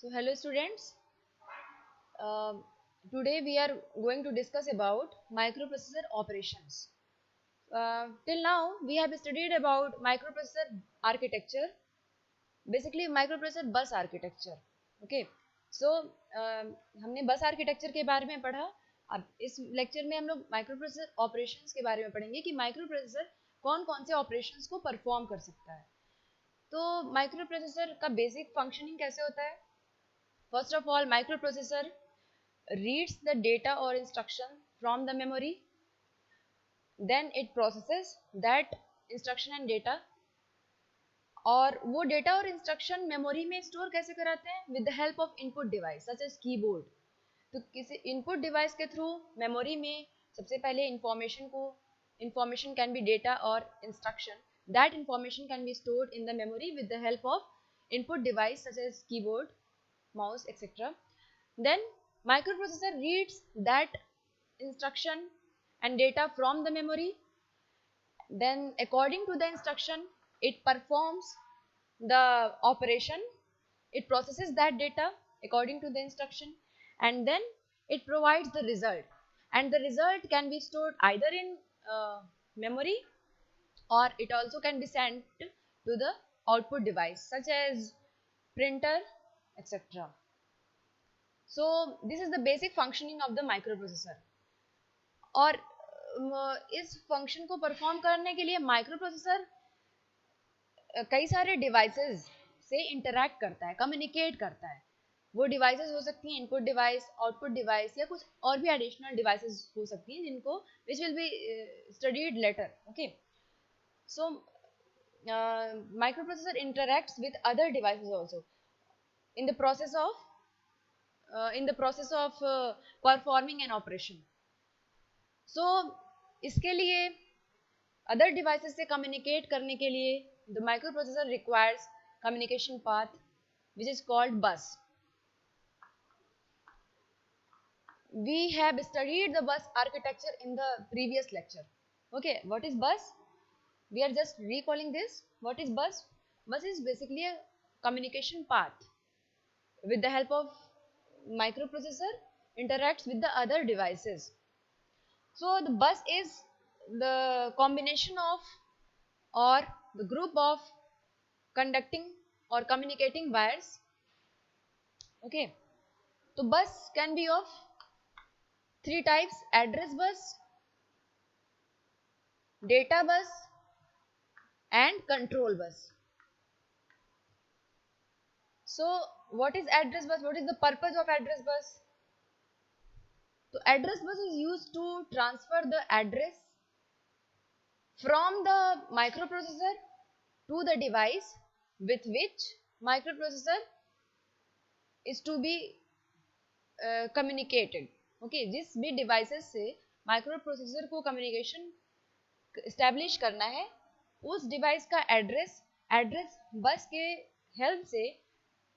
So hello students, Um today we are going to discuss about microprocessor operations. Till now we have studied about microprocessor architecture, basically microprocessor bus architecture. Okay, so हमने बस architecture के बारे में पढ़ा. अब इस lecture में हम लोग माइक्रोप्रोसेसर ऑपरेशंस के बारे में पढ़ेंगे कि माइक्रोप्रोसेसर कौन कौन से ऑपरेशंस को परफॉर्म कर सकता है. तो माइक्रोप्रोसेसर का बेसिक फंक्शनिंग कैसे होता है. First of all microprocessor reads the data or instruction from the memory, then it processes that instruction and data. और वो डेटा और इंस्ट्रक्शन मेमोरी में स्टोर कैसे कराते हैं, with the help of input device such as keyboard. तो किसी input device के थ्रू मेमोरी में सबसे पहले इंफॉर्मेशन कैन बी डेटा और instruction, that information can be stored in the memory with the help of input device such as keyboard, mouse, etc. Then microprocessor reads that instruction and data from the memory. Then according to the instruction, it performs the operation. It processes that data according to the instruction, and then it provides the result. And the result can be stored either in memory, or it also can be sent to the output device such as printer, etc. So this is the basic functioning of the microprocessor. और इस function को perform करने के लिए microprocessor कई सारे devices से interact करता है, कम्युनिकेट करता है. वो डिवाइसेस हो सकती हैं इनपुट डिवाइस, आउटपुट डिवाइस, या कुछ और भी एडिशनल डिवाइसेस हो सकती हैं जिनको which will be studied later. Okay, so microprocessor interacts with other devices also in the process of performing an operation. So इसके लिए अदर डिवाइसेस से कम्युनिकेट करने के लिए the microprocessor requires communication path which is called बस. We have studied the bus architecture in the previous lecture. Okay, what is bus? We are just recalling this. What is bus? Bus is basically a communication path with the help of microprocessor interacts with the other devices. So the bus is the combination of or the group of conducting or communicating wires. Okay, so bus can be of three types: address bus, data bus, and control bus. So what is address bus? What is the purpose of address bus? So address bus is used to transfer the address from the microprocessor to the device with which microprocessor is to be communicated. Okay, जिस भी devices से microprocessor को communication establish करना है, उस device का address bus के help से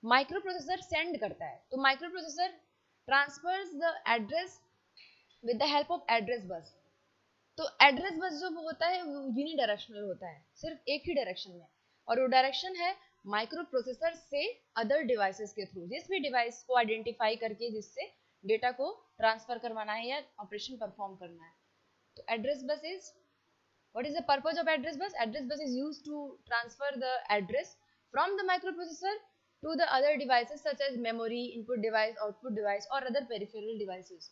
microprocessor send करता है. तो microprocessor transfers the address with the help of address bus. तो एड्रेस बस जो होता है वो यूनिडायरेक्शनल होता है, सिर्फ एक ही डायरेक्शन में, और वो डायरेक्शन है माइक्रो प्रोसेसर से अदर डिवाइसेस के थ्रू, जिस भी डिवाइस को आइडेंटिफाई करके जिससे डेटा को ट्रांसफर करवाना है या ऑपरेशन परफॉर्म करना है. तो address bus is, what is the purpose of address bus? Address bus is used to transfer the address from the microprocessor to the other devices such as memory, input device, output device, or other peripheral devices.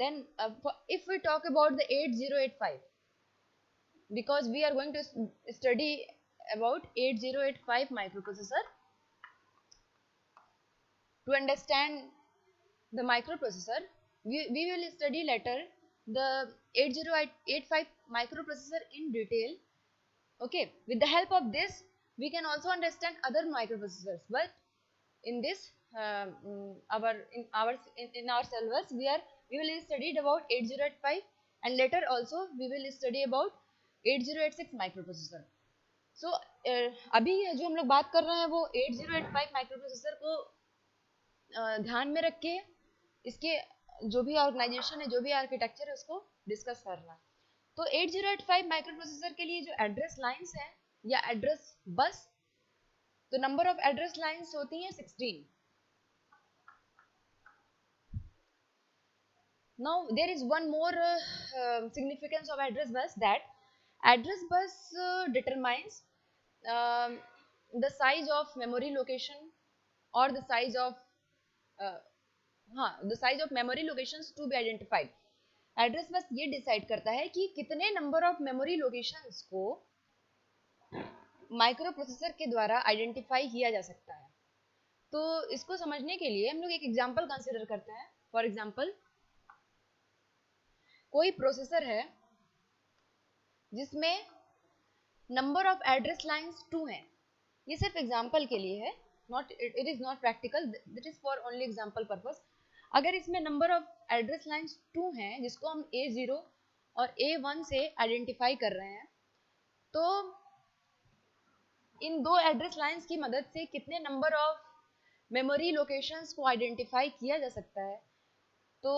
Then if we talk about the 8085, because we are going to study about 8085 microprocessor, to understand the microprocessor we will study later the 8085 microprocessor in detail. Okay, with the help of this we can also understand other microprocessors, but in this in our syllabus we will study about 8085, and later also we will study about 8086 microprocessor. So अभी जो हम लोग बात कर रहे हैं वो 8085 microprocessor को ध्यान में रख के इसके जो भी ऑर्गेनाइजेशन है, जो भी आर्किटेक्चर है, उसको डिस्कस करना. तो 8085 माइक्रोप्रोसेसर के लिए जो एड्रेस लाइंस हैं या एड्रेस बस तो नंबर ऑफ एड्रेस लाइंस होती हैं 16. Now there is one more significance of address bus, that address bus determines um, the size of memory location or the size of uh, the size of memory locations to be identified. Address bus ये decide करता है कि कितने number of memory locations को micro processor के द्वारा identify किया जा सकता है. तो इसको समझने के लिए हम लोग एक एग्जांपल कंसीडर करते हैं. फॉर एग्जांपल, कोई प्रोसेसर है जिसमें नंबर ऑफ एड्रेस लाइंस 2 हैं. ये सिर्फ एग्जांपल के लिए है, not it is not practical, that is for only example purpose. अगर इसमें नंबर ऑफ एड्रेस लाइंस 2 हैं जिसको हम A0 और A1 से आइडेंटिफाई कर रहे हैं, तो इन दो एड्रेस लाइंस की मदद से कितने नंबर ऑफ मेमोरी लोकेशंस को आइडेंटिफाई किया जा सकता है. तो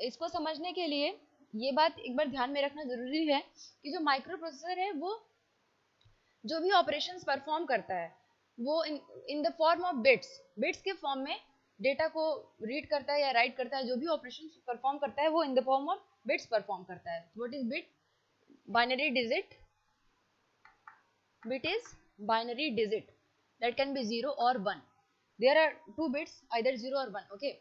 इसको समझने के लिए ये बात एक बार ध्यान में रखना जरूरी है कि जो माइक्रो प्रोसेसर है वो जो भी ऑपरेशंस परफॉर्म करता है वो in the form of bits के फॉर्म में डेटा को रीड करता है या राइट करता है. जो भी ऑपरेशंस परफॉर्म करता है वो in the form of bits perform करता है. What is bit? Binary digit. Bit is binary digit that can be 0 or 1. There are two bits, either 0 or 1. Okay.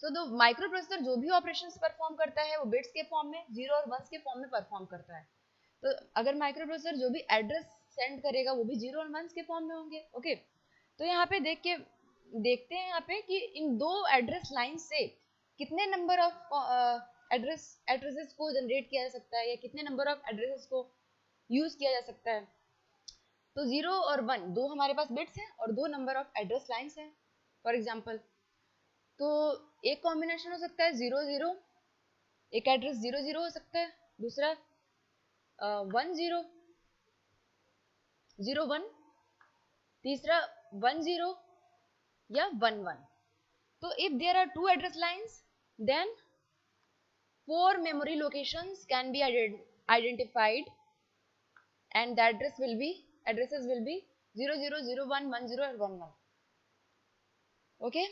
So the microprocessor जो भी operations perform करता है वो bits के form में 0 और 1 के form में perform करता है. तो अगर microprocessor जो भी address send करेगा वो भी 0 और 1 के form में होंगे. Okay. तो यहाँ पे देखते हैं यहाँ पे कि इन दो एड्रेस लाइन से कितने नंबर ऑफ एड्रेसेस को जनरेट किया जा सकता है या कितने नंबर ऑफ एड्रेसेस को यूज किया जा सकता है. तो 0 और 1 दो हमारे पास बिट्स हैं और दो नंबर ऑफ एड्रेस लाइंस हैं. फॉर एग्जांपल, तो एक कॉम्बिनेशन हो सकता है 0 0, एक एड्रेस 0 0 हो सकता है, दूसरा 1 0 0 1, तीसरा 1 0 या 1 1. तो if there are two address lines then 4 memory locations can be identified and the addresses will be 0 0 0 1 1 0 और 1 1. ओके.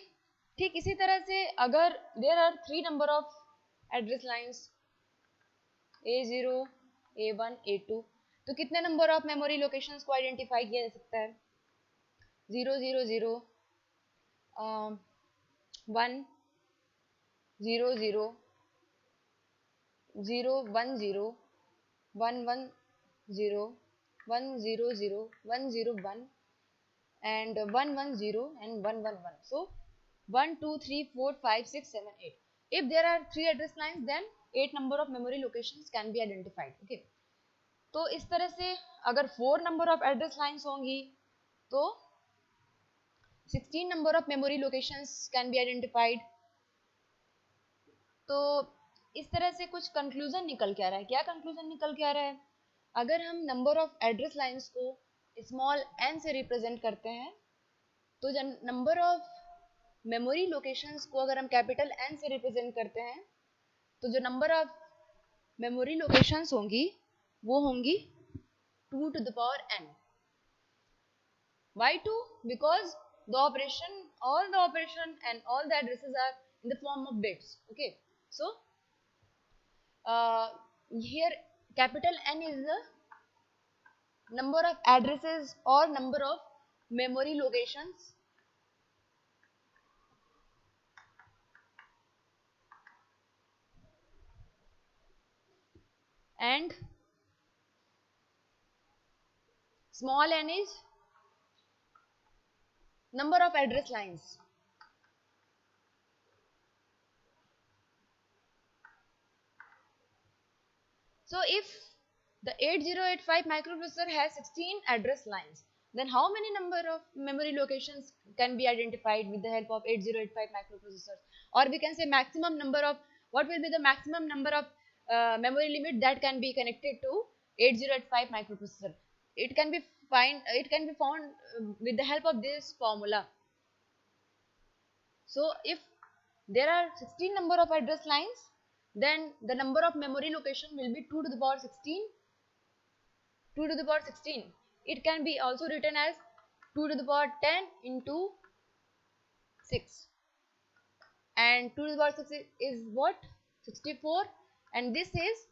ठीक इसी तरह से अगर there are 3 number of address lines A0 A1 A2, तो कितने नंबर ऑफ मेमोरी लोकेशंस को identify किया जा सकता है? 0 0 0 1 0 0 0 1 0 1 1 0 1 0 0 1 0 1 and 1 1 0 and 1 1 1. So 1 2 3 4 5 6 7 8. If there are 3 address lines, then 8 number of memory locations can be identified. Okay. तो इस तरह से अगर 4 number of address lines होंगी तो 16 number of memory locations can be identified. तो इस तरह से कुछ कंक्लूजन निकल के आ रहा है. क्या कंक्लूजन निकल के आ रहा है? अगर हम नंबर ऑफ एड्रेस लाइंस को स्मॉल n से रिप्रेजेंट करते हैं तो जब नंबर ऑफ मेमोरी लोकेशंस को अगर हम कैपिटल N से रिप्रेजेंट करते हैं तो जो नंबर ऑफ मेमोरी लोकेशंस होंगी वो होंगी 2 to the power n. Why 2? Because all the operation and all the addresses are in the form of bits. Okay. So here capital N is the number of addresses or number of memory locations and small n is number of address lines. So if the 8085 microprocessor has 16 address lines, then how many number of memory locations can be identified with the help of 8085 microprocessors? Or we can say maximum number of, what will be the maximum number of memory limit that can be connected to 8085 microprocessor? It can be found with the help of this formula. So if there are 16 number of address lines, then the number of memory location will be 2 to the power 16. 2 to the power 16. It can be also written as 2 to the power 10 into 6, and 2 to the power 6 is what? 64, and this is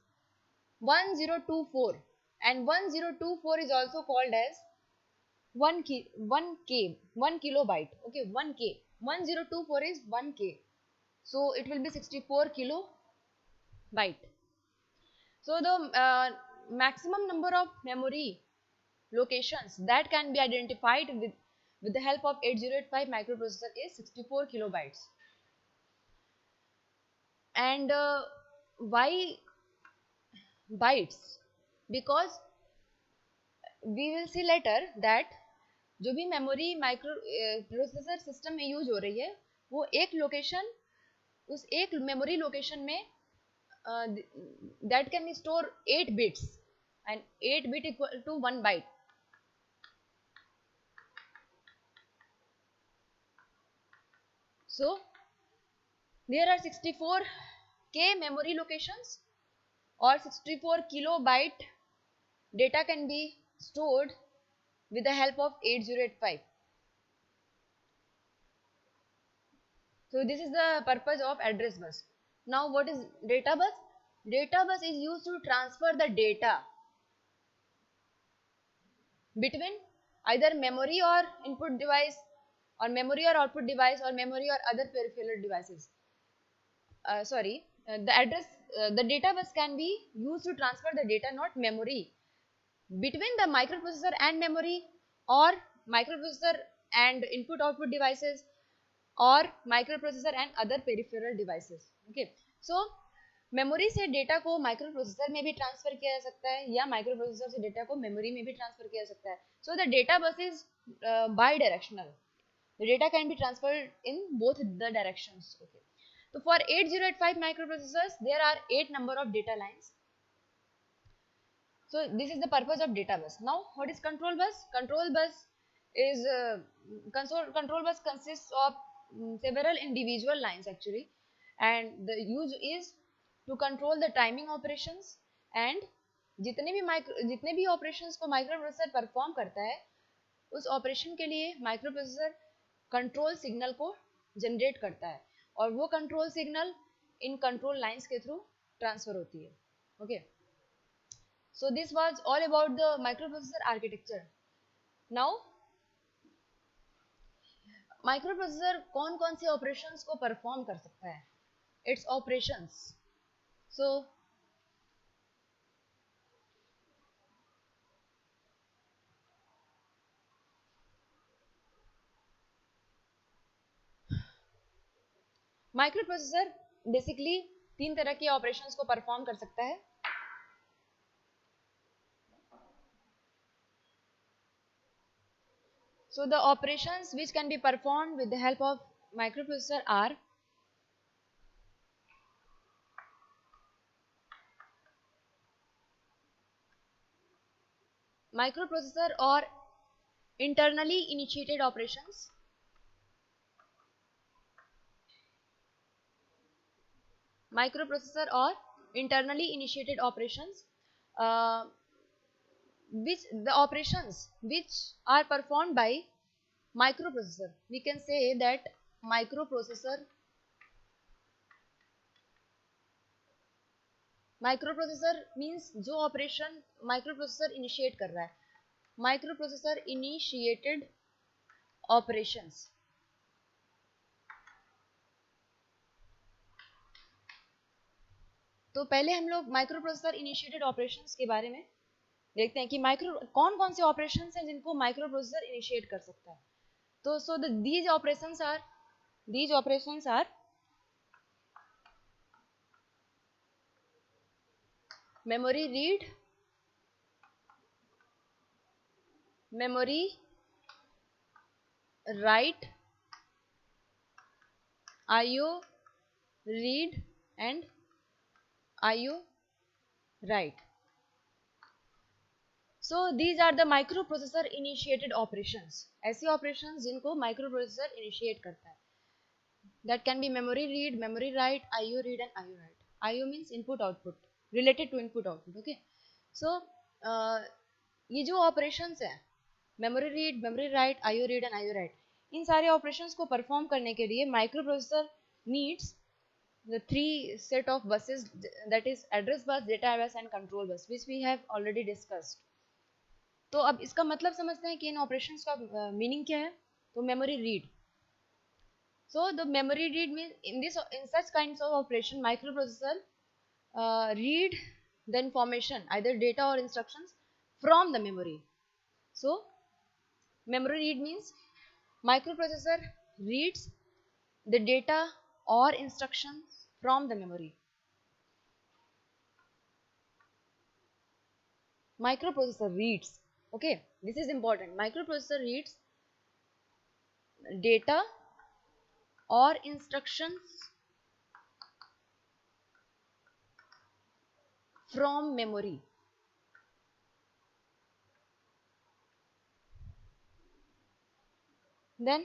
1024, and 1024 is also called as 1 kilobyte. Okay, 1k, 1024 is 1k, so it will be 64 kilobyte. So the maximum number of memory locations that can be identified with the help of 8085 microprocessor is 64 kilobytes. And why bytes? Because we will see later that जो भी memory micro processor system में use हो रही है, वो एक location, उस एक मेमोरी लोकेशन में that can store 8 bits, and 8 bit equal to 1 byte. So there are 64k memory locations, or 64 kilobyte data can be stored with the help of 8085. So this is the purpose of address bus. Now what is data bus? Data bus is used to transfer the data between either memory or input device, or memory or output device, or memory or other peripheral devices. The data bus can be used to transfer the data, not memory, between the microprocessor and memory, or microprocessor and input output devices, और microprocessor and other peripheral devices. Okay, so memory से data को microprocessor में भी transfer किया जा सकता है, या माइक्रोप्रोसेसर से डेटा को मेमोरी में भी ट्रांसफर किया जा सकता है. So the data bus is by directional. The data can be transferred in both the directions. Okay, तो for 8085 microprocessors there are 8 number of data lines. So this is the purpose of data bus. Now what is control bus? Control bus is control bus consists of several individual lines actually, and the use is to control the timing operations, and जितने भी operations को microprocessor perform करता है, उस operation के लिए microprocessor control signal को generate करता है, और वो control signal in contour lines के थ्रू ट्रांसफर होती है. Okay, so this was all about the microprocessor architecture. Now microprocessor कौन कौन से ऑपरेशंस को परफॉर्म कर सकता है, it's operations. So microprocessor basically 3 तरह के ऑपरेशंस को परफॉर्म कर सकता है. So the operations which can be performed with the help of microprocessor are microprocessor or internally initiated operations, microprocessor or internally initiated operations, which the operations which are performed by microprocessor. We can say that microprocessor means जो operation microprocessor initiate कर रहा है, microprocessor initiated operations. तो पहले हम लोग microprocessor initiated operations के बारे में देखते हैं कि कौन कौन से ऑपरेशंस हैं जिनको माइक्रोप्रोसेसर इनिशिएट कर सकता है. तो so these operations are memory read, memory write, IO read and IO write. So these are the microprocessor initiated operations. ऐसे operations जिनको microprocessor initiate करता है. That can be memory read, memory write, IO read and IO write. IO means input output, related to input output. Okay, so ये जो operations है, memory read, memory write, IO read and IO write, इन सारे operations को perform करने के लिए microprocessor needs the three set of buses, that is address bus, data bus and control bus, which we have already discussed. तो अब इसका मतलब समझते हैं कि इन ऑपरेशंस का मीनिंग क्या है. तो memory read, so the memory read means in such kinds of operation microprocessor read the information, either data or instructions, from the memory. So memory read means microprocessor reads the data or instructions from the memory. Microprocessor reads, okay, this is important, microprocessor reads data or instructions from memory. Then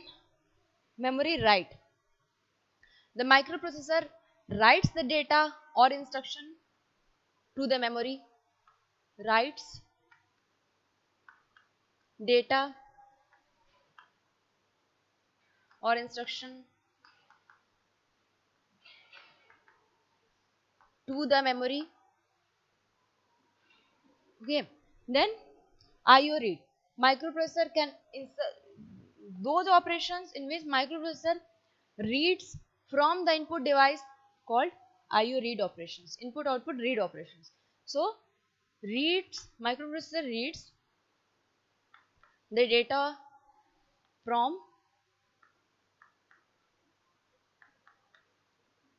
memory write, the microprocessor writes the data or instruction to the memory, writes data or instruction to the memory. Okay, then IO read, microprocessor can insert those operations in which microprocessor reads from the input device called IO read operations, input output read operations. So reads, microprocessor reads the data from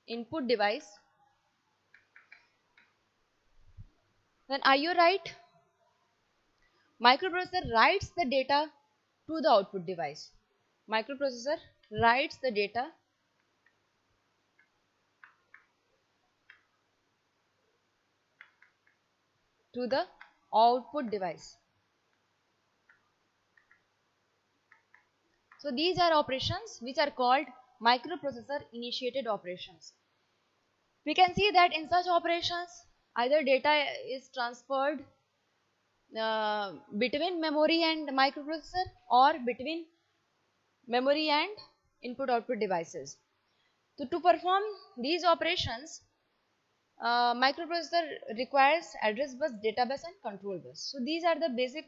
input device. Then IO write, microprocessor writes the data to the output device. Microprocessor writes the data to the output device. So these are operations which are called microprocessor initiated operations. We can see that in such operations either data is transferred between memory and microprocessor or between memory and input output devices. So to perform these operations, microprocessor requires address bus, data bus and control bus. So these are the basic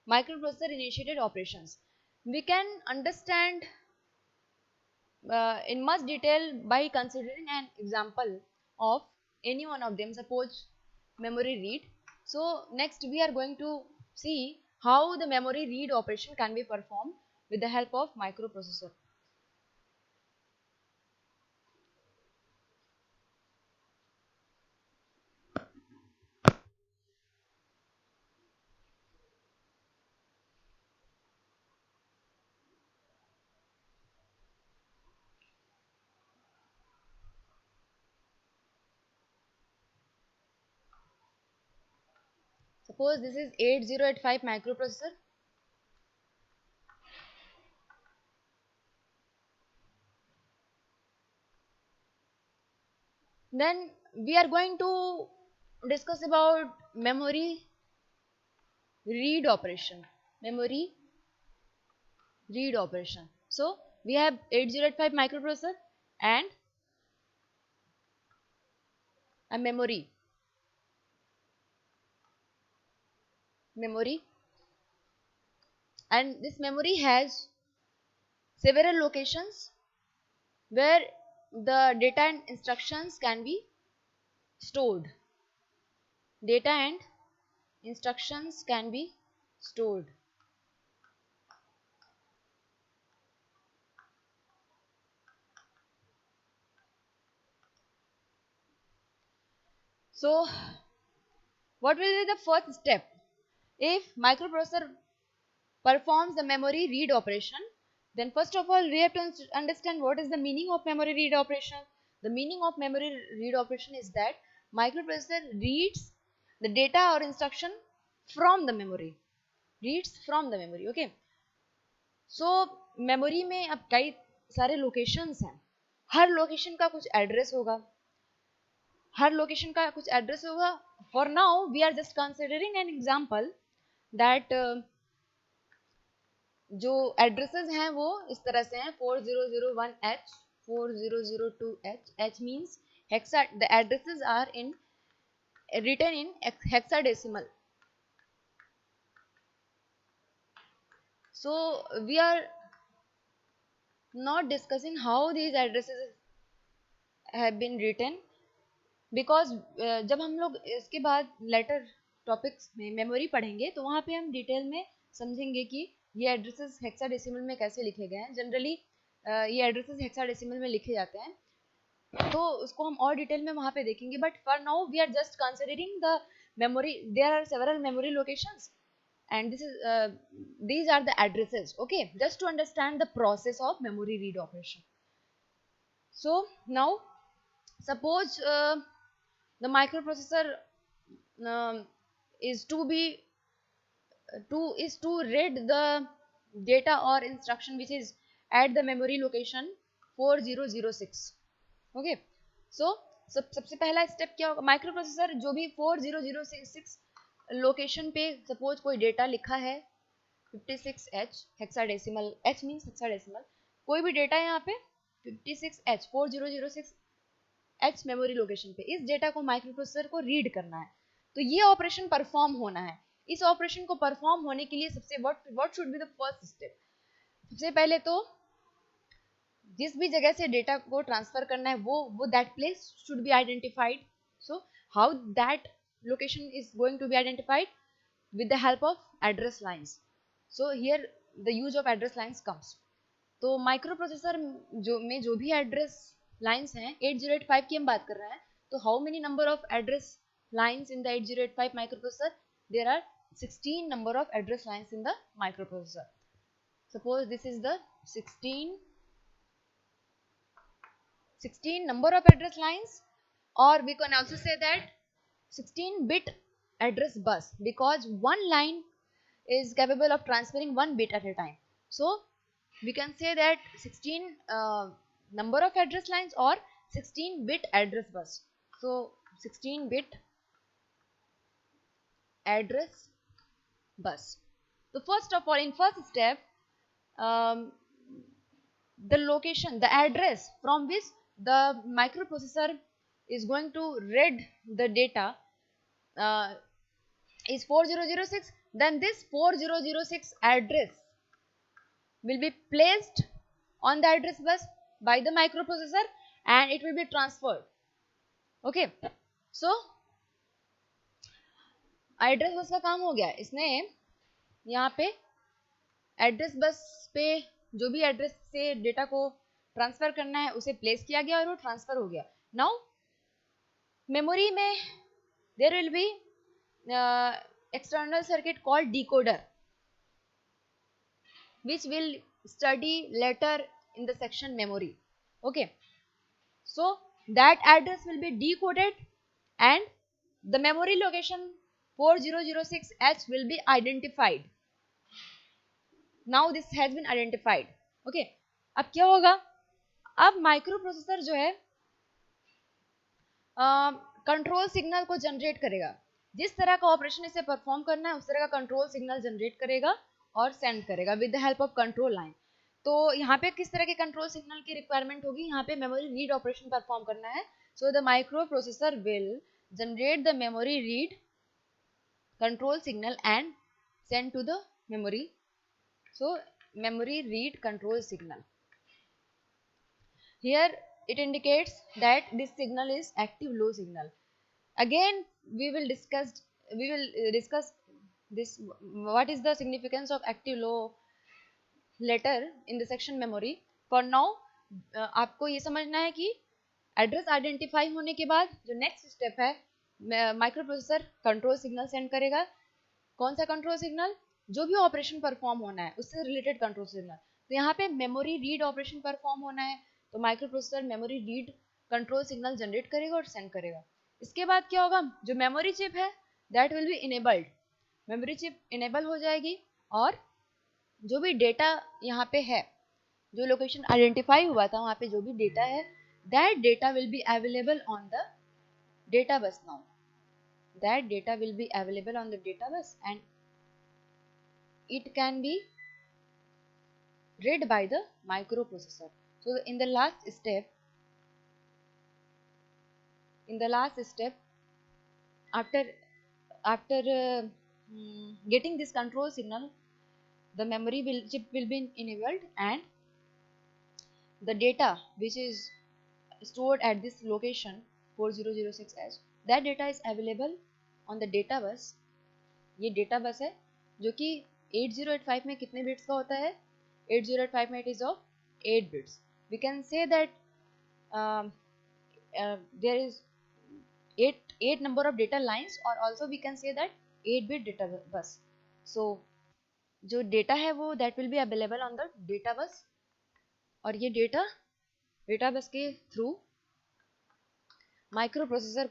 microprocessor initiated operations. We can understand in much detail by considering an example of any one of them, suppose memory read. So next we are going to see how the memory read operation can be performed with the help of microprocessor. Suppose this is 8085 microprocessor. Then we are going to discuss about memory read operation. Memory read operation. So we have 8085 microprocessor and a memory and this memory has several locations where the data and instructions can be stored. Data and instructions can be stored. So what will be the first step? If microprocessor performs the memory read operation, then first of all we have to understand what is the meaning of memory read operation. The meaning of memory read operation is that microprocessor reads the data or instruction from the memory, reads from the memory. Okay, so memory में अब कई सारे locations हैं, हर location का कुछ address होगा, हर location का कुछ एड्रेस होगा. For now we are just considering an example that जो एड्रेसेस हैं वो इस तरह से हैं 4001H, 4002H. H means hexa. The addresses are in written in hexadecimal. So we are not discussing how these addresses have been written because जब हम लोग इसके बाद लेटर टॉपिक्स में मेमोरी पढ़ेंगे तो वहाँ पे हम डिटेल में समझेंगे कि ये एड्रेसेस हेक्साडेसिमल में कैसे लिखे गए हैं. जनरली ये एड्रेसेस हेक्साडेसिमल में लिखे जाते हैं, तो उसको हम और डिटेल में वहाँ पे देखेंगे. But for now we are just considering the memory. There are several memory locations and this is these are the addresses. Okay, just to understand the process of memory read operation. So now suppose the microprocessor um, is to read the data or instruction which is at the memory location 4006. Okay, so सबसे पहला step क्या होगा. Micro processor जो भी 4006 location पे suppose कोई data लिखा है 56H hexadecimal. H means hexadecimal. कोई भी डेटा यहाँ पे 56H 4006H मेमोरी लोकेशन पे, इस डेटा को माइक्रो प्रोसेसर को रीड करना है. तो ये ऑपरेशन परफॉर्म होना है. इस ऑपरेशन को परफॉर्म होने के लिए सबसे what should be the first step. सबसे पहले तो जिस भी जगह से डेटा को ट्रांसफर करना है वो that place should be identified. So how that location is going to be identified with the help of address lines. So here the use of address lines comes. तो माइक्रो प्रोसेसर जो भी address lines हैं 8085 की हम बात कर रहे हैं. तो how many number of address lines in the 8085 microprocessor. There are 16 number of address lines in the microprocessor. Suppose this is the 16 number of address lines, or we can also say that 16-bit address bus because one line is capable of transferring 1 bit at a time. So we can say that 16 number of address lines or 16-bit address bus. So 16-bit address bus. So first of all, in first step, the location, the address from which the microprocessor is going to read the data is 4006. Then this 4006 address will be placed on the address bus by the microprocessor and it will be transferred. Okay, so address bus का काम हो गया. इसने यहाँ पे address bus पे जो भी एड्रेस से डेटा को ट्रांसफर करना है उसे प्लेस किया गया और वो ट्रांसफर हो गया. नाउ मेमोरी में there will be external circuit called decoder which will study later in the section memory. Okay, so that address will be decoded and the memory location 4006H will be identified. Now this has been identified. Okay, अब क्या होगा. अब micro processor जो है control signal को generate करेगा. जिस तरह का ऑपरेशन इसे परफॉर्म करना है उस तरह का कंट्रोल सिग्नल जनरेट करेगा और सेंड करेगा with the help of control line. तो यहाँ पे किस तरह के कंट्रोल सिग्नल की रिक्वायरमेंट होगी. यहाँ पे मेमोरी रीड ऑपरेशन परफॉर्म करना है. So the microprocessor will generate the memory read control signal and send to the memory. So memory read control signal. Here it indicates that this signal is active low signal. Again we will discuss this, what is the significance of active low letter in the section memory. For now आपको ये समझना है कि address identify होने के बाद जो next step है micro processor control signal send करेगा. कौन सा कंट्रोल सिग्नल. जो भी ऑपरेशन परफॉर्म होना है उससे रिलेटेड कंट्रोल सिग्नल. तो यहाँ पे मेमोरी रीड ऑपरेशन परफॉर्म होना है तो micro processor memory read control signal generate करेगा और सेंड करेगा. इसके बाद क्या होगा. जो मेमोरी चिप है that will be enabled. Memory chip enable हो जाएगी और जो भी डेटा यहाँ पे है जो लोकेशन आइडेंटिफाई हुआ था वहाँ पे जो भी डेटा है that data will be available on the data bus. Now that data will be available on the data bus and it can be read by the microprocessor. So in the last step, after getting this control signal, the chip will be enabled, and the data which is stored at this location 4006H, that data is available on the data bus. ये data bus है जो कि 8085 में कितने bits का होता है? 8085 में it is of 8 bits. We can say that there is 8 number of data lines, or also we can say that 8-bit data bus. So जो डेटा है वो that will be available on the data bus, और ये data bus के through microprocessor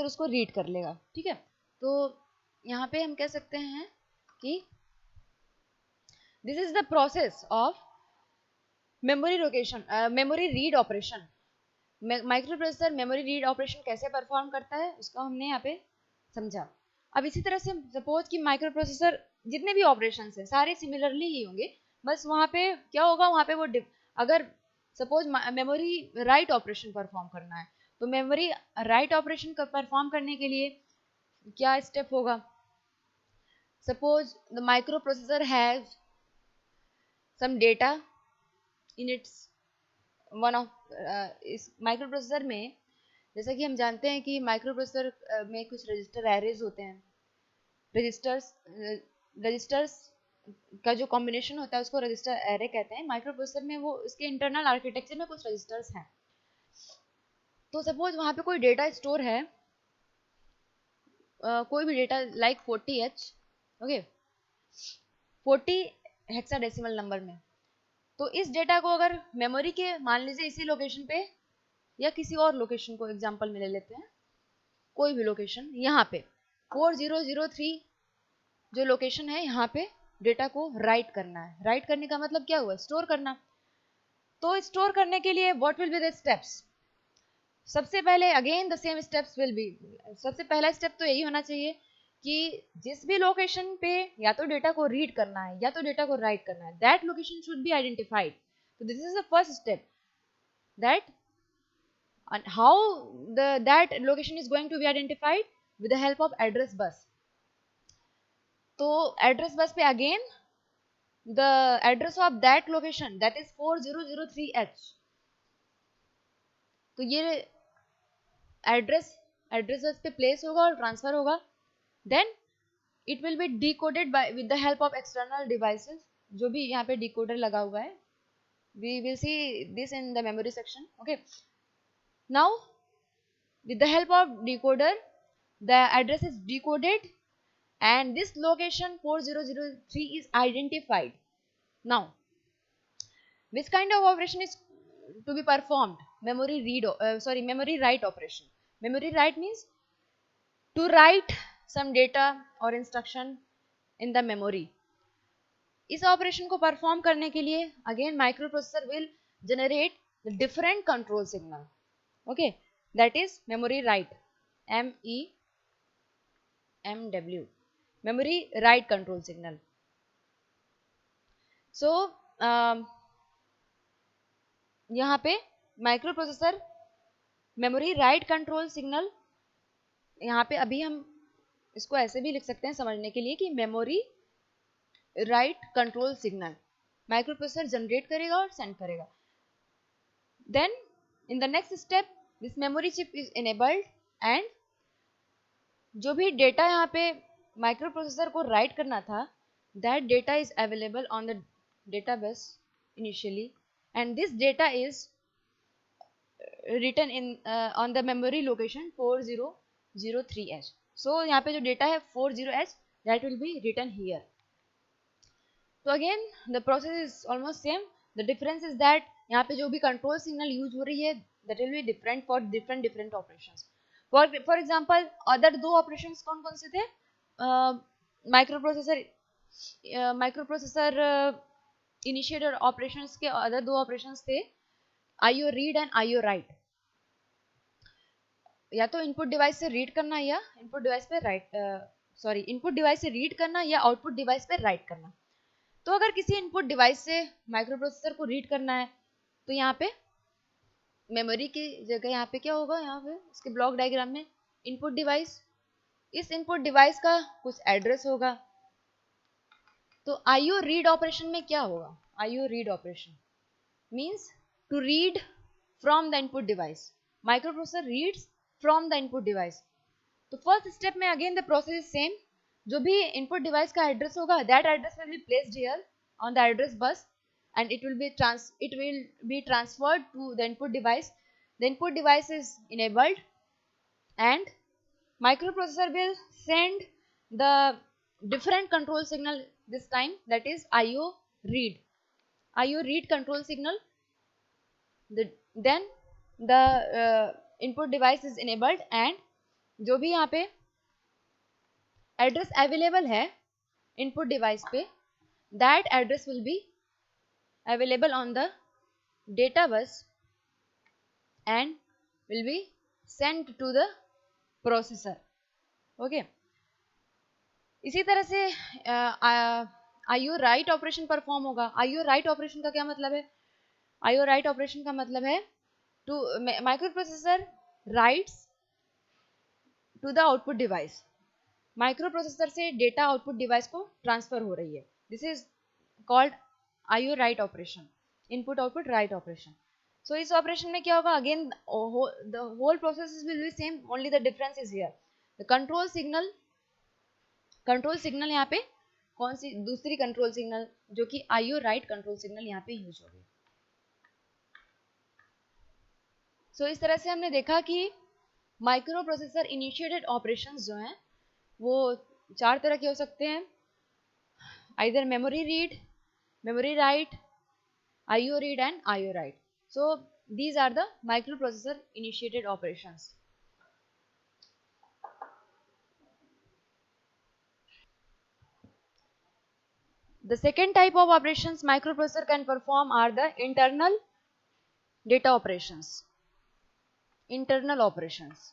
उसको read कर लेगा. ठीक है, तो यहाँ पे हम कह सकते हैं कि this is the process of memory read operation. Microprocessor memory read operation कैसे परफॉर्म करता है उसको हमने यहाँ पे समझा. अब इसी तरह से सपोज कि माइक्रोप्रोसेसर जितने भी ऑपरेशन है सारे सिमिलरली ही होंगे, बस वहाँ पे क्या होगा, वहाँ पे वो अगर suppose memory write operation perform करना है, तो मेमोरी राइट ऑपरेशन परफॉर्म करने के लिए क्या स्टेप होगा. Suppose the microprocessor has some data in its one of इस माइक्रोप्रोसेसर में, जैसा कि हम जानते हैं कि माइक्रोप्रोसेसर में कुछ रजिस्टर एरेज होते हैं. रजिस्टर्स का जो कॉम्बिनेशन होता है उसको रजिस्टर एरे कहते हैं. माइक्रोप्रोसेसर में वो इसके इंटरनल आर्किटेक्चर में कुछ रजिस्टर्स हैं. तो सपोज वहाँ पे कोई डेटा स्टोर है, कोई भी data like 40H, okay, 40 hexadecimal number में. तो इस डेटा को अगर मेमोरी के मान लीजिए इसी लोकेशन पे या किसी और लोकेशन को एग्जांपल में ले लेते हैं, कोई भी लोकेशन, यहाँ पे 4003 जो लोकेशन है यहाँ पे डेटा को राइट करना है. राइट करने का मतलब क्या हुआ, स्टोर करना. तो स्टोर करने के लिए what will be the steps. सबसे पहले again the same steps will be. सबसे पहला स्टेप तो यही होना चाहिए कि जिस भी लोकेशन पे या तो डेटा को रीड करना है या तो डेटा को राइट करना है, that location should be identified. तो this is the first step, that and how that location is going to be identified with the help of address bus. तो address bus पे again the address of that location, that is 4003H. तो ये address bus पे place होगा और transfer होगा. Then it will be decoded by with the help of external devices, जो भी यहाँ पे डिकोडर लगा हुआ है. We will see this in the memory section. Okay, now with the help of decoder the address is decoded and this location 4003 is identified. Now which kind of operation is to be performed? Memory write operation. Memory write means to write some data or instruction in the memory. इस operation को perform करने के लिए again microprocessor will generate the different control signal. Okay, that is memory write, MEMW, memory write control signal. So यहाँ पे microprocessor memory write control signal, यहाँ पे अभी हम इसको ऐसे भी लिख सकते हैं समझने के लिए कि memory write control signal microprocessor generate करेगा और सेंड करेगा. Then in the next step this memory chip is enabled and जो भी डेटा यहाँ पे माइक्रोप्रोसेसर को राइट करना था, that data is available on the database initially and this data is written in on the memory location 4003H. so यहाँ पे जो डेटा है 40H that will be written here. तो again the process is almost same. The difference is that यहाँ पे जो भी control signal use हो रही है that will be different for different operations. For example other दो ऑपरेशंस कौन कौन से थे? माइक्रोप्रोसेसर इनिशिएटर ऑपरेशंस के अदर दो ऑपरेशंस थे IO read and IO right. या तो इनपुट डिवाइस से रीड करना या इनपुट डिवाइस पे राइट सॉरी इनपुट डिवाइस से रीड करना या आउटपुट डिवाइस पे राइट करना। तो अगर किसी इनपुट डिवाइस से माइक्रो प्रोसेसर को रीड करना है तो यहाँ पे मेमोरी की जगह यहाँ पे क्या होगा, यहाँ पे इसके ब्लॉक डायग्राम में इनपुट डिवाइस, इस इनपुट डिवाइस का कुछ एड्रेस होगा। तो आईओ रीड ऑपरेशन में क्या होगा, IO read operation means to read from the input device, microprocessor reads from the input device. तो फर्स्ट स्टेप में again the process is same, जो भी इनपुट डिवाइस का एड्रेस होगा that address will be placed here on the address bus and it will be transferred to the input device. The input device is enabled and microprocessor will send the different control signal, this time that is IO read control signal. Then the input device is enabled and जो भी यहाँ पे address available है input device पे that address will B available on the data bus and will be sent to the processor. Okay, इसी तरह से IO write operation perform होगा। IO राइट ऑपरेशन का क्या मतलब है, IO राइट ऑपरेशन का मतलब है to microprocessor writes to the output device, microprocessor से डेटा आउटपुट डिवाइस को ट्रांसफर हो रही है, this is called IO write operation, input output write operation. So इस ऑपरेशन में क्या होगा, again the whole process will be same, only the difference is here the control signal यहाँ पे कौन सी दूसरी कंट्रोल सिग्नल जो कि IO राइट कंट्रोल सिग्नल यहाँ पे यूज होगी। सो इस तरह से हमने देखा कि माइक्रो प्रोसेसर इनिशिएटेड ऑपरेशंस जो हैं वो 4 तरह के हो सकते हैं, either memory read, memory write, IO read and IO write. So these are the microprocessor initiated operations. The second type of operations microprocessor can perform are the internal data operations. Internal operations.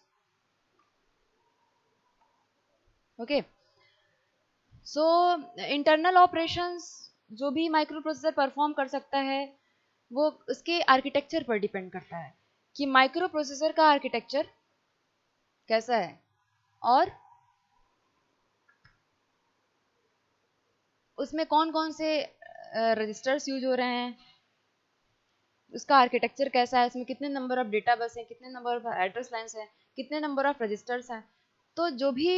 Okay. So internal operations जो भी micro processor perform कर सकता है वो उसके architecture पर depend करता है कि माइक्रो प्रोसेसर का आर्किटेक्चर कैसा है और उसमें कौन कौन से रजिस्टर्स यूज हो रहे हैं, उसका आर्किटेक्चर कैसा है, उसमें कितने नंबर ऑफ डेटा बस हैं, कितने नंबर ऑफ एड्रेस लाइन्स हैं, कितने नंबर ऑफ रजिस्टर्स हैं। तो जो भी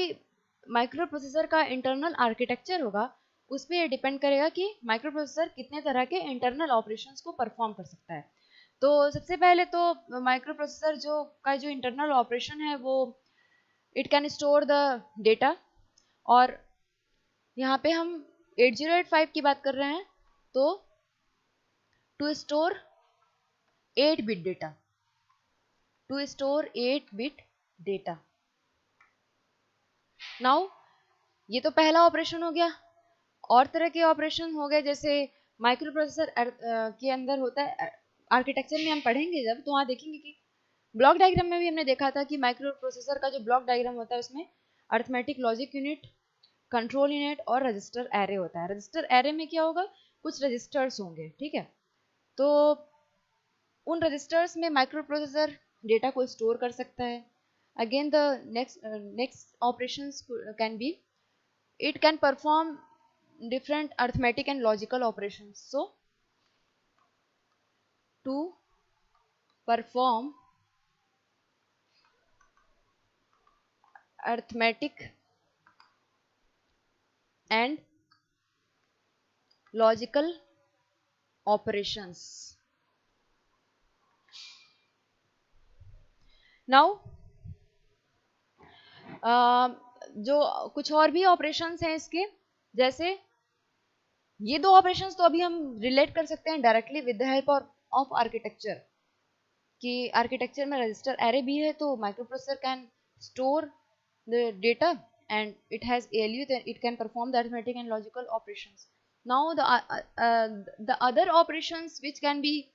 माइक्रो प्रोसेसर का इंटरनल आर्किटेक्चर होगा उस पर यह डिपेंड करेगा कि माइक्रो प्रोसेसर कितने तरह के इंटरनल ऑपरेशंस को परफॉर्म कर सकता है। तो सबसे पहले तो माइक्रो प्रोसेसर जो इंटरनल ऑपरेशन है वो it can store the data, और यहाँ पे हम 8085 की बात कर रहे हैं तो to store 8 bit data, to store 8 bit data. Now ये तो पहला ऑपरेशन हो गया। और तरह के ऑपरेशन हो गए जैसे माइक्रो प्रोसेसर के अंदर होता है, आर्किटेक्चर में हम पढ़ेंगे जब तो वहाँ देखेंगे कि ब्लॉक डायग्राम में भी हमने देखा था कि माइक्रो प्रोसेसर का जो ब्लॉक डायग्राम होता है उसमें arithmetic logic unit, control unit और रजिस्टर एरे होता है। रजिस्टर एरे में क्या होगा, कुछ रजिस्टर्स होंगे, ठीक है। तो उन रजिस्टर्स में माइक्रो प्रोसेसर डेटा को स्टोर कर सकता है। Again the next operations can be, it can perform different arithmetic and logical operations. So to perform arithmetic and logical operations. Now जो कुछ और भी ऑपरेशंस हैं इसके, जैसे ये दो ऑपरेशंस तो अभी हम रिलेट कर सकते हैं directly with the help of architecture, कि आर्किटेक्चर में रजिस्टर एरे भी है तो micro processor can store the data and it has ALU, then it can perform the arithmetic and logical operations. Now the other operations which can be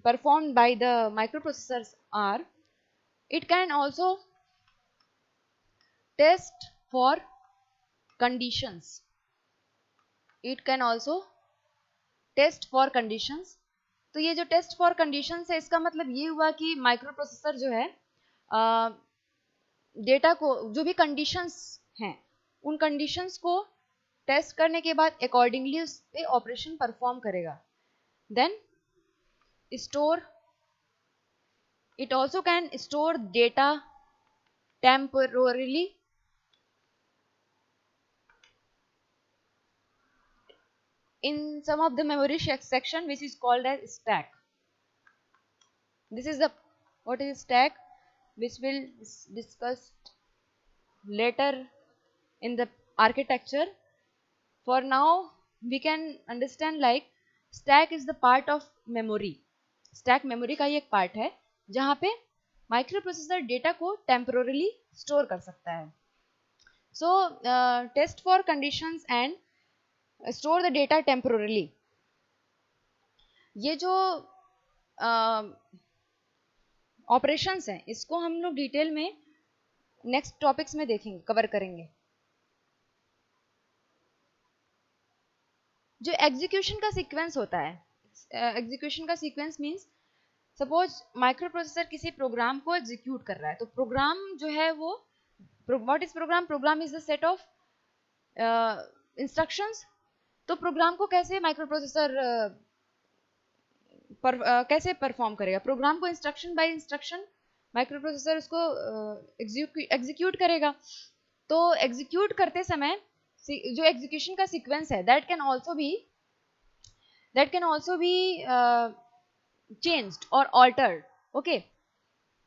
performed by the microprocessors are, it can also test for conditions. It can also test for conditions. तो ये जो test for conditions है, इसका मतलब ये हुआ कि micro processor जो है डेटा को, जो भी कंडीशंस हैं, उन कंडीशंस को टेस्ट करने के बाद अकॉर्डिंगली उस पे ऑपरेशन परफॉर्म करेगा. Then store, it also can store data temporarily in some of the memory section, which is called as stack. This is the what is stack, which will discuss later in the architecture. For now we can understand like stack is the part of memory. stack memory का ही एक part है जहाँ पे microprocessor data को temporarily store कर सकता है. So test for conditions and store the data temporarily. ये जो ऑपरेशंस हैं, इसको हम लोग डिटेल में नेक्स्ट टॉपिक्स में देखेंगे, कवर करेंगे. जो एग्जीक्यूशन का सीक्वेंस होता है, एग्जीक्यूशन का sequence means suppose microprocessor किसी प्रोग्राम को एग्जीक्यूट कर रहा है, तो प्रोग्राम जो है वो, what is program? Program is the set of instructions. तो प्रोग्राम को कैसे माइक्रो प्रोसेसर कैसे परफॉर्म करेगा? प्रोग्राम को instruction by instruction microprocessor उसको एग्जीक्यूट करेगा. तो एग्जीक्यूट करते समय जो एग्जीक्यूशन का सीक्वेंस है, that can also be changed और ऑल्टर्ड. ओके,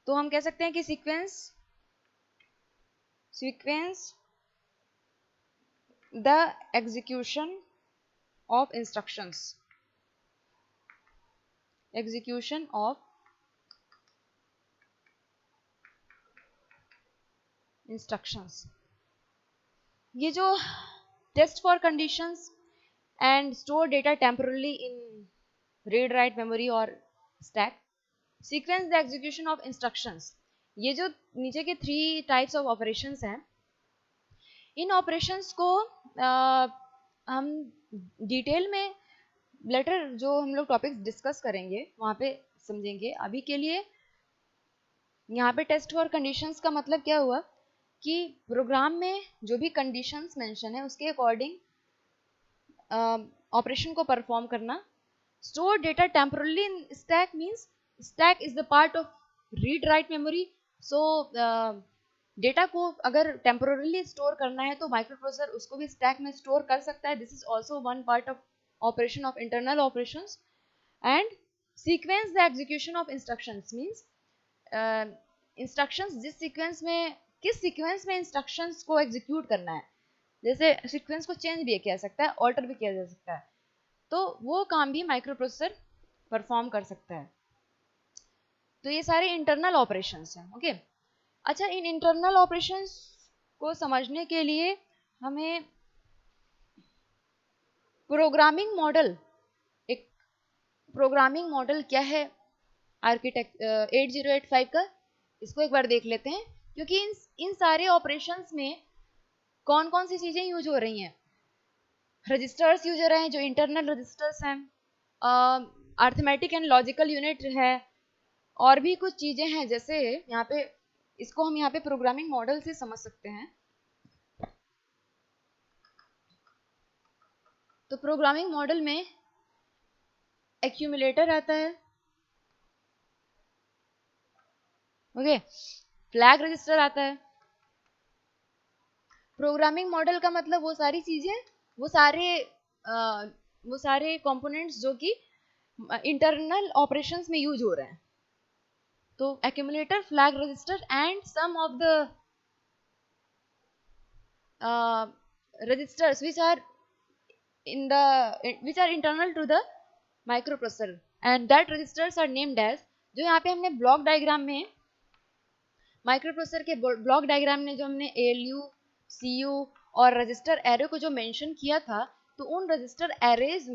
तो हम कह सकते हैं कि sequence the execution of instructions, execution of instructions. ये जो test for conditions and store data temporarily in read write memory और stack, sequence the execution of instructions, ये जो नीचे के 3 टाइप्स ऑफ ऑपरेशंस हैं, इन ऑपरेशंस को हम डिटेल में लेटर जो हम लोग टॉपिक्स डिस्कस करेंगे वहाँ पे समझेंगे. अभी के लिए यहाँ पे टेस्ट फॉर कंडीशंस का मतलब क्या हुआ कि प्रोग्राम में जो भी कंडीशंस मेंशन है उसके अकॉर्डिंग ऑपरेशन को परफॉर्म करना. Store data temporarily in stack means stack is the part of read write memory. So data को अगर टेम्पोरली स्टोर करना है तो माइक्रो प्रोसेसर उसको भी स्टैक में स्टोर कर सकता है. This is also one part of operation of internal operations. And sequence the execution of instructions means instructions किस सीक्वेंस में इंस्ट्रक्शंस को एग्जीक्यूट करना है. जैसे सीक्वेंस को चेंज भी किया जा सकता है, ऑल्टर भी किया जा सकता है, तो वो काम भी माइक्रो प्रोसेसर परफॉर्म कर सकता है. तो ये सारे इंटरनल ऑपरेशंस हैं. ओके, अच्छा, इन इंटरनल ऑपरेशंस को समझने के लिए हमें प्रोग्रामिंग मॉडल, एक प्रोग्रामिंग मॉडल क्या है आर्किटेक्ट 8085 का, इसको एक बार देख लेते हैं. क्योंकि इन सारे ऑपरेशंस में कौन कौन सी चीजें यूज हो रही हैं. रजिस्टर्स यूज हो रहे हैं, जो इंटरनल रजिस्टर्स हैं, अर्थमेटिक एंड लॉजिकल यूनिट है, और भी कुछ चीजें हैं. जैसे यहाँ पे इसको हम यहाँ पे प्रोग्रामिंग मॉडल से समझ सकते हैं. तो प्रोग्रामिंग मॉडल में एक्यूमुलेटर आता है, ओके, फ्लैग रजिस्टर आता है. प्रोग्रामिंग मॉडल का मतलब वो सारी चीजें, वो सारे कंपोनेंट्स जो कि इंटरनल ऑपरेशंस में यूज हो रहे हैं. तो accumulator, flag register and some of the registers which are internal to the microprocessor, and that registers are named as, जो यहाँ पे हमने ब्लॉक डायग्राम में, माइक्रोप्रोसेसर के ब्लॉक डायग्राम में जो हमने ALU, CU और रजिस्टर एरे को जो मेंशन किया था, तो उन रजिस्टर एरेज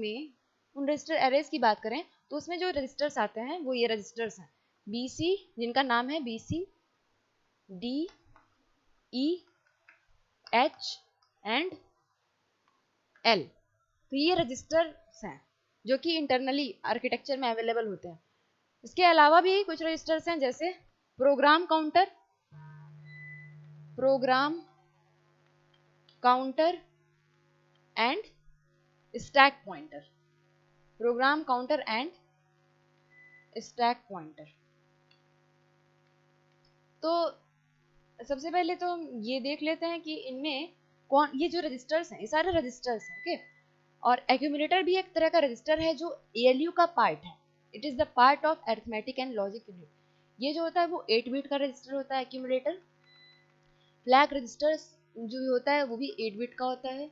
की बात करें तो उसमें जो रजिस्टर्स आते हैं वो ये रजिस्टर्स हैं. BC, जिनका नाम है BC, D, E H and L. तो ये रजिस्टर्स हैं जो कि इंटरनली आर्किटेक्चर में अवेलेबल होते हैं। इसके अलावा भी कुछ रजिस्टर्स हैं जैसे programme counter, program counter and stack pointer, programme counter and stack pointer. तो सबसे पहले तो ये देख लेते हैं कि इनमें कौन, ये जो रजिस्टर्स हैं ये सारे रजिस्टर्स हैं, ओके। और एक्यूमुलेटर भी एक तरह का रजिस्टर है जो एएलयू का पार्ट है। It is the part of arithmetic and logic unit. ये जो होता है वो 8 बिट का रजिस्टर होता है एक्यूमुलेटर। फ्लैग रजिस्टर जो भी होता है वो भी 8 बिट का होता है।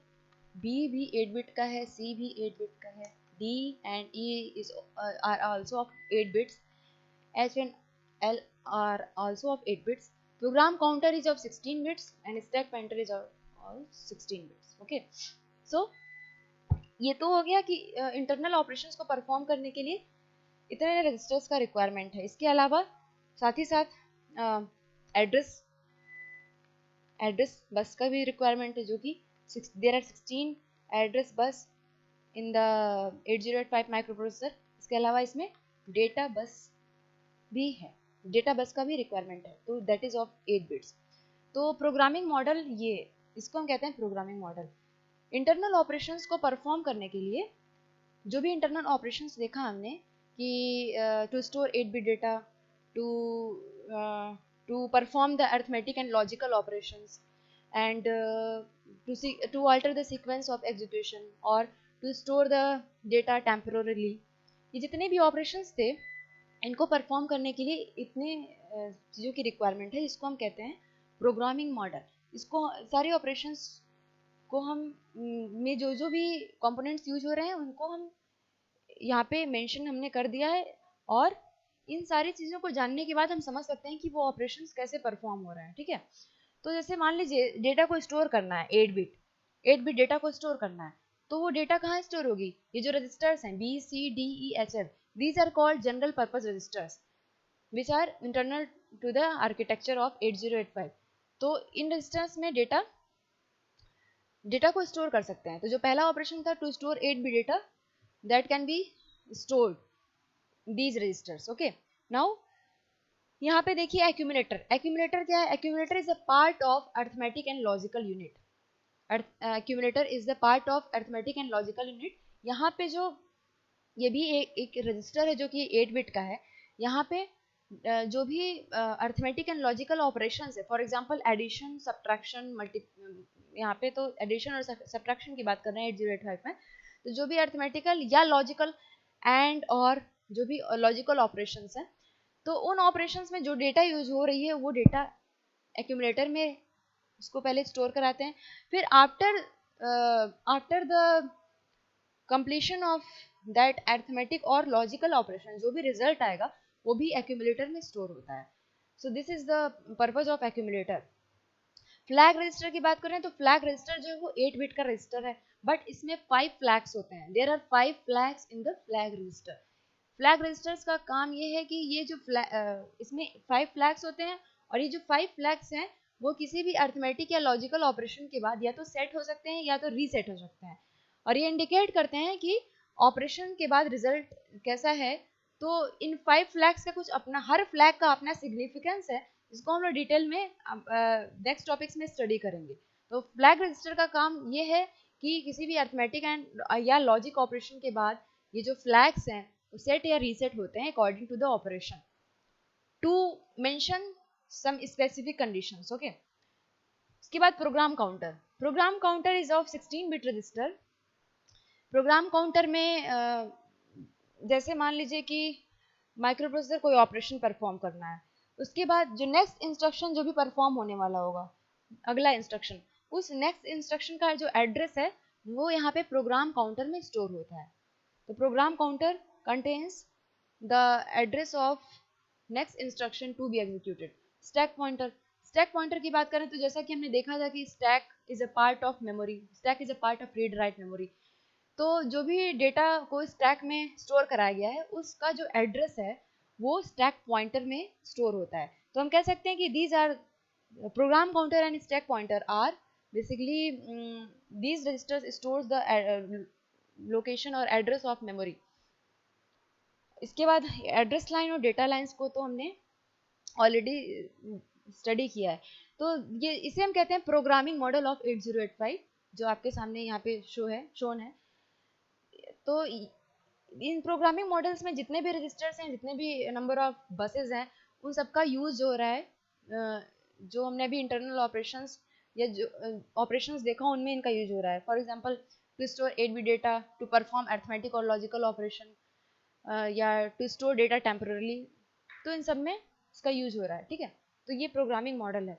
बी भी 8 बिट का है, सी भी 8 बिट का है, D and E is are also of 8 bits, H and L are also of 8 bits. Program counter is of 16 bits and stack pointer is of 16 bits. Okay. So ये तो हो गया कि इंटरनल ऑपरेशंस को perform करने के लिए इतने रजिस्टर्स का रिक्वायरमेंट है। इसके अलावा साथ ही साथ एड्रेस बस का भी रिक्वायरमेंट है जो कि there are 16 address bus in the 8085 micro processor. इसके अलावा इसमें डेटा बस भी है, डेटा बस का भी रिक्वायरमेंट है, तो दैट इज ऑफ 8 बिट्स। तो प्रोग्रामिंग मॉडल, ये इसको हम कहते हैं प्रोग्रामिंग मॉडल। इंटरनल ऑपरेशंस को परफॉर्म करने के लिए जो भी इंटरनल ऑपरेशंस देखा हमने कि to store 8 bit data, to perform the arithmetic and logical operations and to alter the sequence of execution और to store the data temporarily, ये जितने भी ऑपरेशंस थे इनको परफॉर्म करने के लिए इतने चीज़ों की रिक्वायरमेंट है, जिसको हम कहते हैं प्रोग्रामिंग मॉडल। इसको सारे ऑपरेशंस को हम में जो भी कंपोनेंट्स यूज हो रहे हैं उनको हम यहाँ पे मेंशन हमने कर दिया है, और इन सारी चीज़ों को जानने के बाद हम समझ सकते हैं कि वो ऑपरेशंस कैसे परफॉर्म हो रहे हैं, ठीक है। तो जैसे मान लीजिए डेटा को स्टोर करना है 8 बिट डेटा को स्टोर करना है, तो वो डेटा कहाँ स्टोर होगी? ये जो रजिस्टर्स हैं B C D E H L, these are called general purpose registers which are internal to the architecture of 8085। तो इन रजिस्टर्स में डेटा को स्टोर कर सकते हैं। तो जो पहला ऑपरेशन था to store 8 bit data, that can be stored these registers, okay. Now यहाँ पे देखिए एक्यूमुलेटर। एक्यूमुलेटर क्या है? Accumulator is a part of arithmetic and logical unit. Accumulator is the part of arithmetic and logical unit. यहाँ पे जो ये भी एक रजिस्टर है जो कि 8 बिट का है। यहाँ पे जो भी अरिथमेटिक एंड लॉजिकल ऑपरेशंस है, फॉर एग्जांपल एडिशन, सब्ट्रैक्शन, यहाँ पे तो एडिशन और सब्ट्रैक्शन की बात कर रहे हैं 8085 में। तो जो भी अरिथमेटिकल या लॉजिकल एंड और जो भी लॉजिकल ऑपरेशंस हैं, तो उन ऑपरेशंस में जो डेटा यूज हो रही है वो डेटा एक्यूमुलेटर में उसको पहले स्टोर कराते हैं। फिर after the completion of that arithmetic और लॉजिकल ऑपरेशन जो भी रिजल्ट आएगा वो भी एक्यूमुलेटर में स्टोर होता है। So this is the purpose of accumulator. Flag register की बात करें तो फ्लैग रजिस्टर जो है वो 8 बिट का रजिस्टर है, बट इसमें 5 फ्लैग्स होते हैं। There are 5 flags in the flag register. Flag registers का काम ये है कि ये जो इसमें 5 फ्लैग्स होते हैं, और ये जो 5 फ्लैग्स हैं वो किसी भी अरिथमेटिक या लॉजिकल ऑपरेशन के बाद या तो सेट हो सकते हैं या तो रीसेट हो सकते हैं, और ये इंडिकेट करते हैं कि ऑपरेशन के बाद रिजल्ट कैसा है। तो इन 5 फ्लैग्स का कुछ अपना, हर फ्लैग का अपना सिग्निफिकेंस है, जिसको हम लोग डिटेल में नेक्स्ट टॉपिक्स में स्टडी करेंगे। तो फ्लैग रजिस्टर का काम ये है कि किसी भी अरिथमेटिक एंड या लॉजिक ऑपरेशन के बाद ये जो फ्लैग्स हैं वो सेट या रीसेट होते हैं according to the operation, to mention some specific conditions, okay. इसके बाद program counter. Program counter is of 16 bit register. Program counter में जैसे मान लीजिए कि माइक्रो प्रोसेसर कोई ऑपरेशन परफॉर्म करना है, उसके बाद जो नेक्स्ट इंस्ट्रक्शन जो भी परफॉर्म होने वाला होगा, अगला इंस्ट्रक्शन, उस नेक्स्ट इंस्ट्रक्शन का जो एड्रेस है वो यहाँ पे प्रोग्राम काउंटर में स्टोर होता है। तो program counter contains the address of next instruction to be executed. Stack pointer. Stack pointer की बात करें तो जैसा कि हमने देखा था कि stack is a part of memory, stack is a part of read write memory. तो जो भी डेटा को स्टैक में स्टोर कराया गया है उसका जो एड्रेस है वो स्टैक पॉइंटर में स्टोर होता है। तो हम कह सकते हैं कि these are program counter and stack pointer are basically these registers stores the location और एड्रेस ऑफ मेमोरी. इसके बाद एड्रेस लाइन और डेटा लाइंस को तो हमने ऑलरेडी स्टडी किया है. तो ये इसे हम कहते हैं प्रोग्रामिंग मॉडल ऑफ 8085, जो आपके सामने यहाँ पे शोन है. तो इन प्रोग्रामिंग मॉडल्स में जितने भी रजिस्टर्स हैं, जितने भी नंबर ऑफ बसेस हैं, उन सबका यूज हो रहा है. जो हमने अभी इंटरनल ऑपरेशंस या जो ऑपरेशंस देखा उनमें इनका यूज हो रहा है. For example to store 8 bit data, to perform arithmetic और लॉजिकल ऑपरेशन, या टू स्टोर डेटा टेम्परली. तो इन सब में इसका यूज हो रहा है. ठीक है, तो ये प्रोग्रामिंग मॉडल है.